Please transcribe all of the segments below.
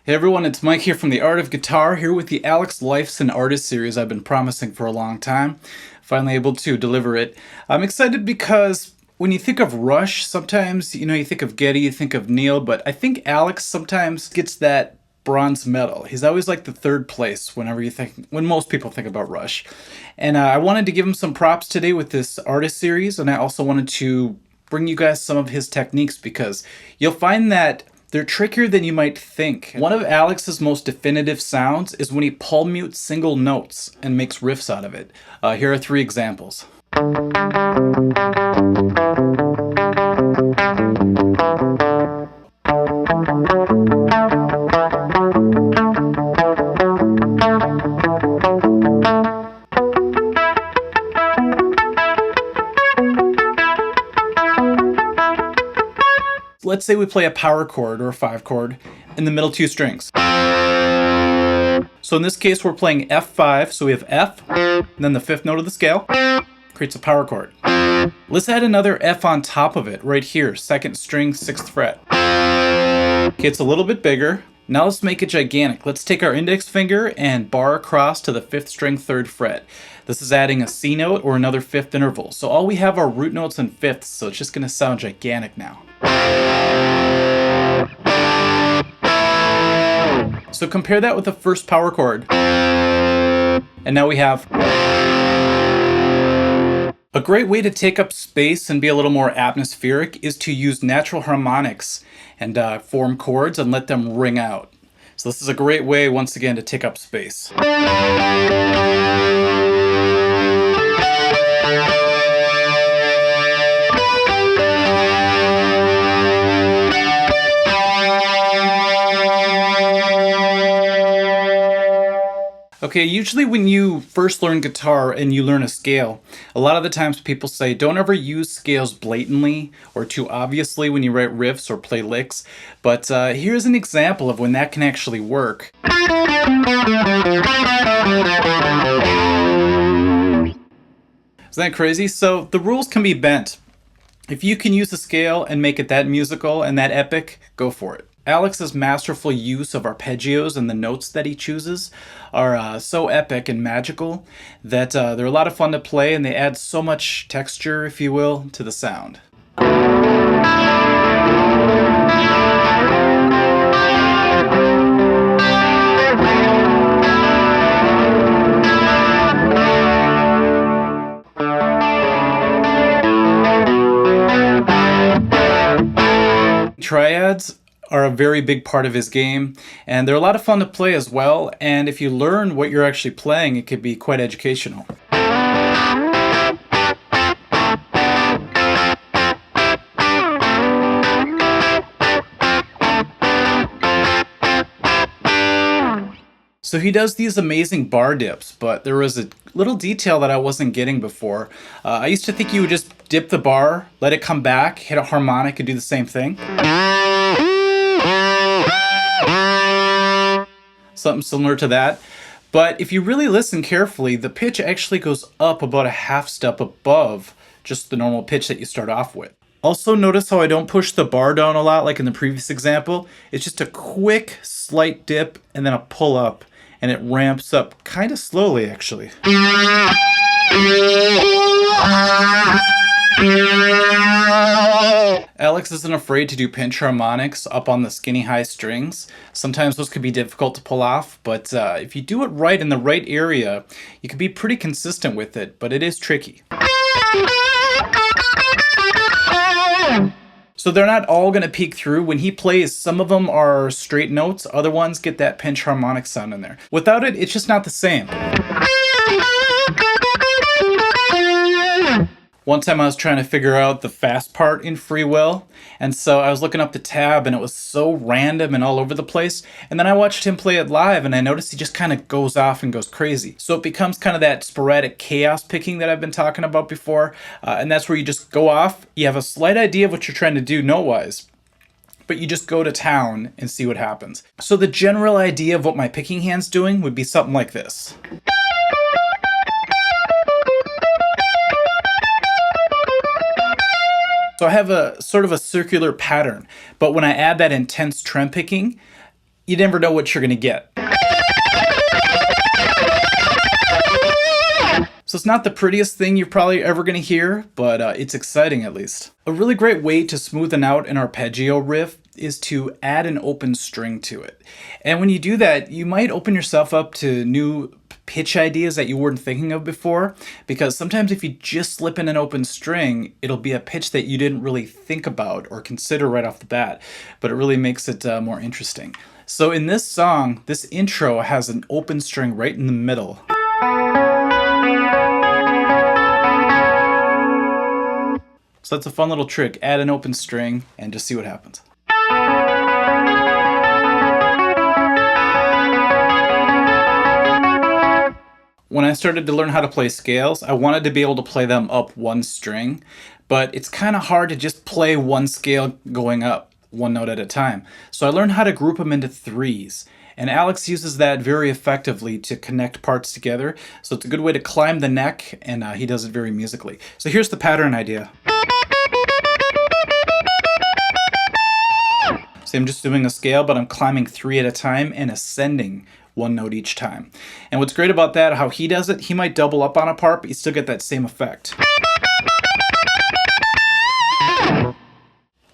Hey everyone, it's Mike here from The Art of Guitar, here with the Alex LIFESON Artist Series I've been promising for a long time. Finally able to deliver it. I'm excited because when you think of Rush, sometimes, you think of Geddy, you think of Neil, but I think Alex sometimes gets that bronze medal. He's always like the third place when most people think about Rush. And I wanted to give him some props today with this artist series, and I also wanted to bring you guys some of his techniques because you'll find that they're trickier than you might think. One of Alex's most definitive sounds is when he palm mutes single notes and makes riffs out of it. Here are 3 examples. Let's say we play a power chord or a 5 chord in the middle 2 strings. So in this case, we're playing F5, so we have F, and then the 5th note of the scale creates a power chord. Let's add another F on top of it, right here, 2nd string, 6th fret. Okay, it's a little bit bigger. Now let's make it gigantic. Let's take our index finger and bar across to the 5th string, 3rd fret. This is adding a C note or another 5th interval. So all we have are root notes and 5ths, so it's just going to sound gigantic now. So compare that with the first power chord. And now we have... A great way to take up space and be a little more atmospheric is to use natural harmonics and form chords and let them ring out. So this is a great way, once again, to take up space. Okay, usually when you first learn guitar and you learn a scale, a lot of the times people say don't ever use scales blatantly or too obviously when you write riffs or play licks, but here's an example of when that can actually work. Isn't that crazy? So the rules can be bent. If you can use a scale and make it that musical and that epic, go for it. Alex's masterful use of arpeggios and the notes that he chooses are so epic and magical that they're a lot of fun to play, and they add so much texture, if you will, to the sound. Triads are a very big part of his game, and they're a lot of fun to play as well, and if you learn what you're actually playing, it could be quite educational. So he does these amazing bar dips, but there was a little detail that I wasn't getting before. I used to think you would just dip the bar, let it come back, hit a harmonic, and do the same thing. Something similar to that. But if you really listen carefully, the pitch actually goes up about a half step above just the normal pitch that you start off with. Also notice how I don't push the bar down a lot like in the previous example. It's just a quick slight dip and then a pull up, and it ramps up kind of slowly actually. Alex isn't afraid to do pinch harmonics up on the skinny high strings. Sometimes those can be difficult to pull off, but if you do it right in the right area, you can be pretty consistent with it, but it is tricky. So they're not all going to peek through. When he plays, some of them are straight notes, other ones get that pinch harmonic sound in there. Without it, it's just not the same. One time I was trying to figure out the fast part in Free Will, and so I was looking up the tab and it was so random and all over the place, and then I watched him play it live and I noticed he just kind of goes off and goes crazy. So it becomes kind of that sporadic chaos picking that I've been talking about before, and that's where you just go off, you have a slight idea of what you're trying to do note-wise, but you just go to town and see what happens. So the general idea of what my picking hand's doing would be something like this. So I have a sort of a circular pattern, but when I add that intense trem picking, you never know what you're going to get. So it's not the prettiest thing you're probably ever going to hear, but it's exciting at least. A really great way to smoothen out an arpeggio riff is to add an open string to it. And when you do that, you might open yourself up to new pitch ideas that you weren't thinking of before, because sometimes if you just slip in an open string, it'll be a pitch that you didn't really think about or consider right off the bat, but it really makes it more interesting. So in this song, this intro has an open string right in the middle. So that's a fun little trick. Add an open string and just see what happens. When I started to learn how to play scales, I wanted to be able to play them up one string, but it's kind of hard to just play one scale going up, one note at a time. So I learned how to group them into threes. And Alex uses that very effectively to connect parts together. So it's a good way to climb the neck, and he does it very musically. So here's the pattern idea. So I'm just doing a scale, but I'm climbing 3 at a time and ascending one note each time. And what's great about that, how he does it, he might double up on a part, but you still get that same effect.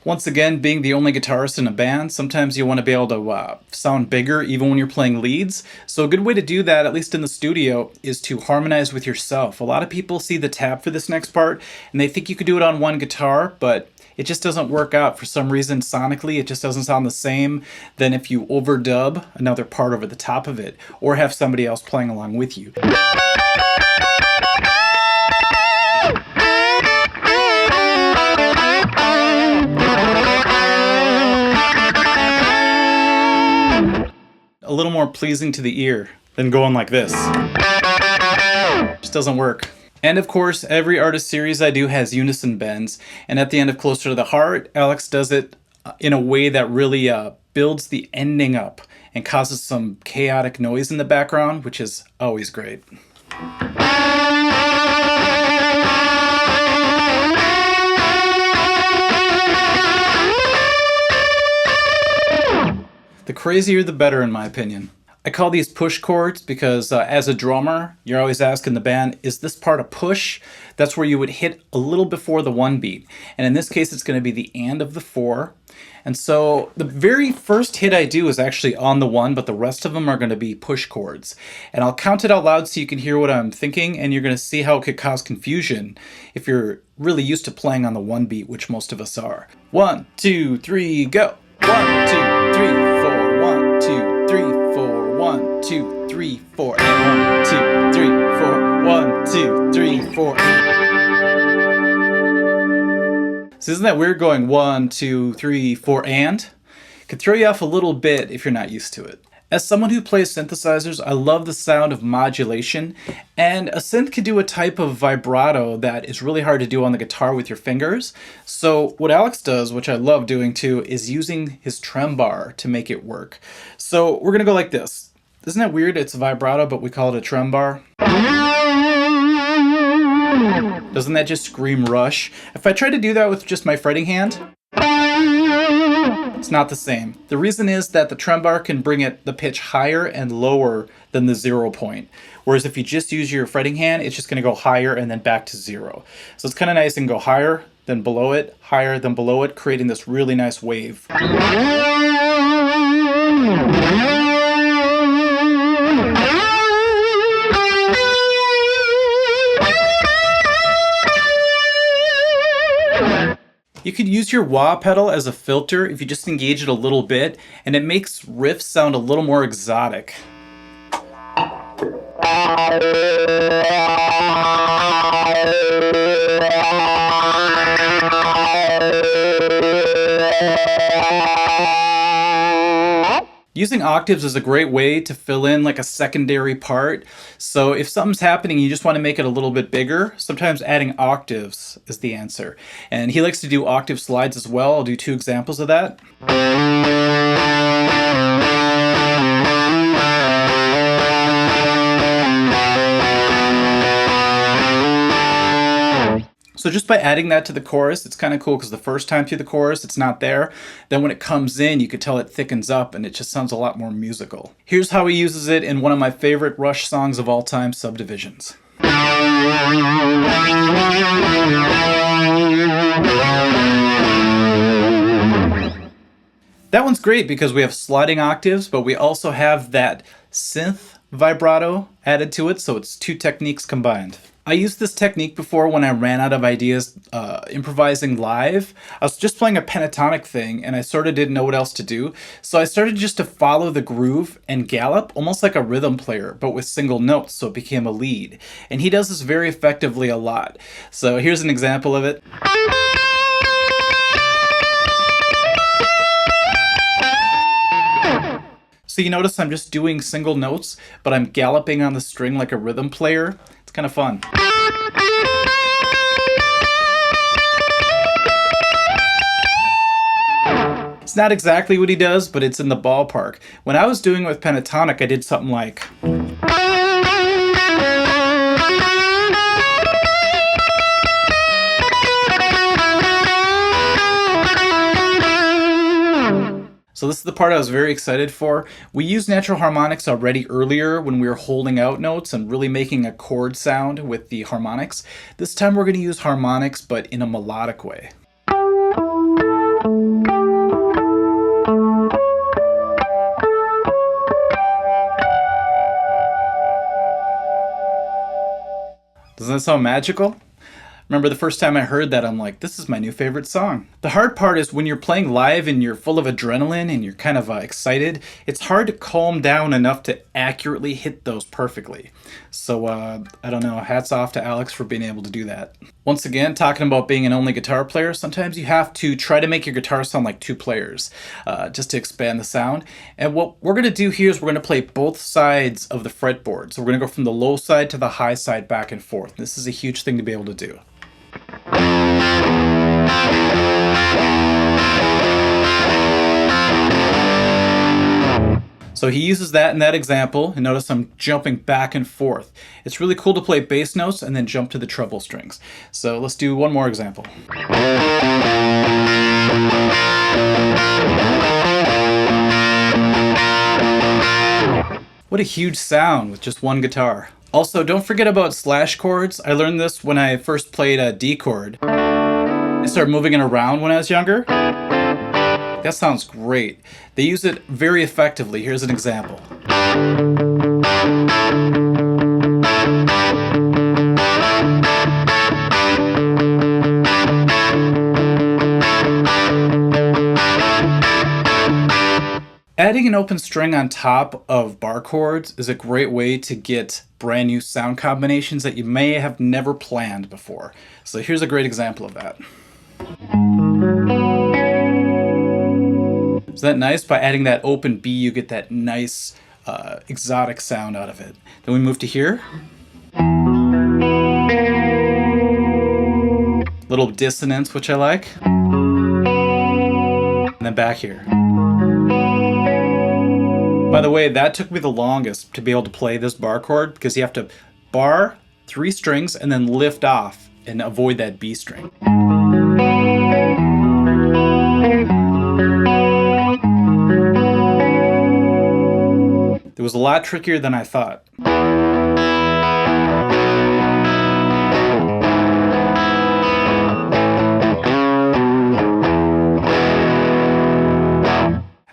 Once again, being the only guitarist in a band, sometimes you want to be able to sound bigger even when you're playing leads. So a good way to do that, at least in the studio, is to harmonize with yourself. A lot of people see the tab for this next part, and they think you could do it on one guitar, but it just doesn't work out. For some reason, sonically, it just doesn't sound the same than if you overdub another part over the top of it, or have somebody else playing along with you. A little more pleasing to the ear than going like this. Just doesn't work. And of course, every artist series I do has unison bends, and at the end of Closer to the Heart, Alex does it in a way that really builds the ending up and causes some chaotic noise in the background, which is always great. The crazier the better, in my opinion. I call these push chords because as a drummer, you're always asking the band, is this part a push? That's where you would hit a little before the 1 beat. And in this case, it's going to be the and of the 4. And so the very first hit I do is actually on the 1, but the rest of them are going to be push chords. And I'll count it out loud so you can hear what I'm thinking, and you're going to see how it could cause confusion if you're really used to playing on the 1 beat, which most of us are. 1, 2, 3, go! 1, 2, 3, 4, 1, 2, 3, 4, 1, 2, 3, 4, and 1, 2, 3, 4, 1, 2, 3, 4. So isn't that weird going 1, 2, 3, 4, and? It could throw you off a little bit if you're not used to it. As someone who plays synthesizers, I love the sound of modulation, and a synth can do a type of vibrato that is really hard to do on the guitar with your fingers. So what Alex does, which I love doing too, is using his trem bar to make it work. So we're gonna go like this. Isn't that weird? It's a vibrato, but we call it a trem bar. Doesn't that just scream Rush? If I try to do that with just my fretting hand, it's not the same. The reason is that the trem bar can bring the pitch higher and lower than the 0 point. Whereas if you just use your fretting hand, it's just going to go higher and then back to 0. So it's kind of nice and go higher, then below it, higher, then below it, creating this really nice wave. You could use your wah pedal as a filter if you just engage it a little bit, and it makes riffs sound a little more exotic. Using octaves is a great way to fill in like a secondary part. So if something's happening, you just want to make it a little bit bigger, sometimes adding octaves is the answer. And he likes to do octave slides as well. I'll do 2 examples of that. So So just by adding that to the chorus, it's kind of cool because the first time through the chorus, it's not there. Then when it comes in, you could tell it thickens up and it just sounds a lot more musical. Here's how he uses it in one of my favorite Rush songs of all time, Subdivisions. That one's great because we have sliding octaves, but we also have that synth vibrato added to it, so it's two techniques combined. I used this technique before when I ran out of ideas improvising live. I was just playing a pentatonic thing and I sort of didn't know what else to do. So I started just to follow the groove and gallop, almost like a rhythm player, but with single notes, so it became a lead. And he does this very effectively a lot. So here's an example of it. So you notice I'm just doing single notes, but I'm galloping on the string like a rhythm player. It's kind of fun. It's not exactly what he does, but it's in the ballpark. When I was doing it with pentatonic, I did something like... So this is the part I was very excited for. We used natural harmonics already earlier when we were holding out notes and really making a chord sound with the harmonics. This time we're going to use harmonics, but in a melodic way. Doesn't that sound magical? Remember the first time I heard that, I'm like, this is my new favorite song. The hard part is when you're playing live and you're full of adrenaline and you're kind of excited, it's hard to calm down enough to accurately hit those perfectly. So, I don't know, hats off to Alex for being able to do that. Once again, talking about being an only guitar player, sometimes you have to try to make your guitar sound like two players, just to expand the sound. And what we're going to do here is we're going to play both sides of the fretboard. So we're going to go from the low side to the high side back and forth. This is a huge thing to be able to do. So he uses that in that example, and notice I'm jumping back and forth. It's really cool to play bass notes and then jump to the treble strings. So let's do one more example. What a huge sound with just one guitar. Also, don't forget about slash chords. I learned this when I first played a D chord. I started moving it around when I was younger. That sounds great. They use it very effectively. Here's an example. Adding an open string on top of bar chords is a great way to get brand new sound combinations that you may have never planned before. So here's a great example of that. Is that nice? By adding that open B, you get that nice exotic sound out of it. Then we move to here. Little dissonance, which I like. And then back here. By the way, that took me the longest to be able to play this bar chord because you have to bar 3 strings and then lift off and avoid that B string. It was a lot trickier than I thought.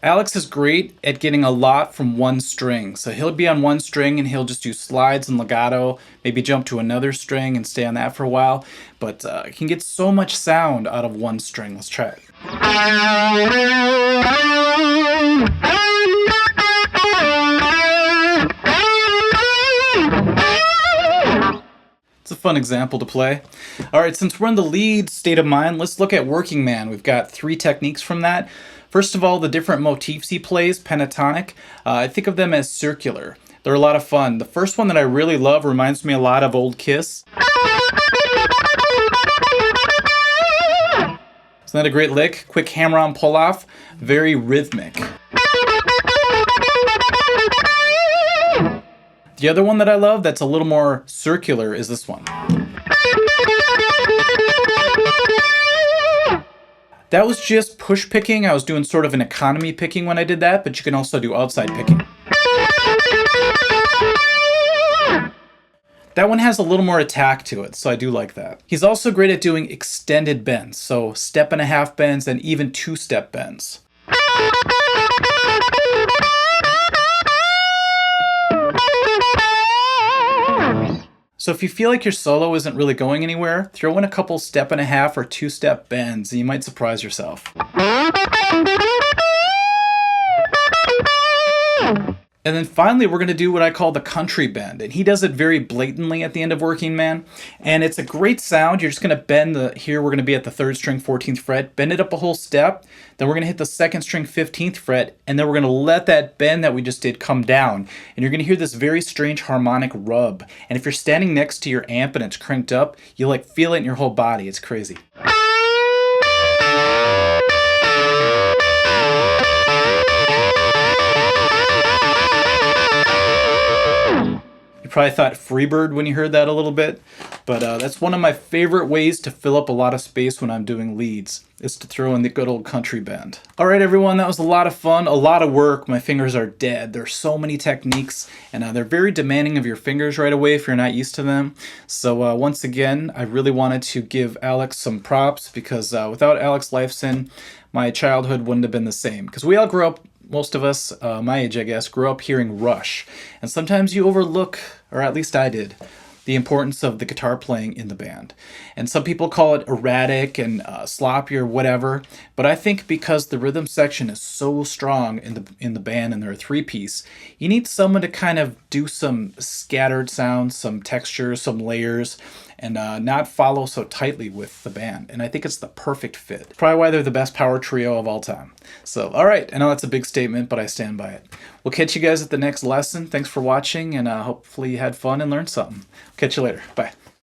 Alex is great at getting a lot from one string. So he'll be on one string and he'll just do slides and legato, maybe jump to another string and stay on that for a while. But he can get so much sound out of one string. Let's try it. It's a fun example to play. All right, since we're in the lead state of mind, let's look at Working Man. We've got 3 techniques from that. First of all, the different motifs he plays, pentatonic, I think of them as circular. They're a lot of fun. The first one that I really love reminds me a lot of old Kiss. Isn't that a great lick? Quick hammer-on pull-off, very rhythmic. The other one that I love that's a little more circular is this one. That was just push picking. I was doing sort of an economy picking when I did that, but you can also do outside picking. That one has a little more attack to it, so I do like that. He's also great at doing extended bends, so 1.5 bends and even 2-step bends. So if you feel like your solo isn't really going anywhere, throw in a couple 1.5 or 2-step bends and you might surprise yourself. And then finally, we're going to do what I call the country bend. And he does it very blatantly at the end of Working Man. And it's a great sound. You're just going to bend here. We're going to be at the 3rd string, 14th fret. Bend it up a whole step. Then we're going to hit the 2nd string, 15th fret. And then we're going to let that bend that we just did come down. And you're going to hear this very strange harmonic rub. And if you're standing next to your amp and it's cranked up, you like feel it in your whole body. It's crazy. You probably thought Freebird when you heard that a little bit, but that's one of my favorite ways to fill up a lot of space when I'm doing leads, is to throw in the good old country bend. All right, everyone, that was a lot of fun, a lot of work. My fingers are dead. There's so many techniques, and they're very demanding of your fingers right away if you're not used to them. So once again, I really wanted to give Alex some props, because without Alex Lifeson, my childhood wouldn't have been the same. Because we all grew up, most of us, my age I guess, grew up hearing Rush. And sometimes you overlook, or at least I did, the importance of the guitar playing in the band. And some people call it erratic and sloppy or whatever, but I think because the rhythm section is so strong in the band and they're a 3-piece, you need someone to kind of do some scattered sounds, some textures, some layers, and not follow so tightly with the band. And I think it's the perfect fit. Probably why they're the best power trio of all time. So, all right, I know that's a big statement, but I stand by it. We'll catch you guys at the next lesson. Thanks for watching, and hopefully you had fun and learned something. Catch you later. Bye.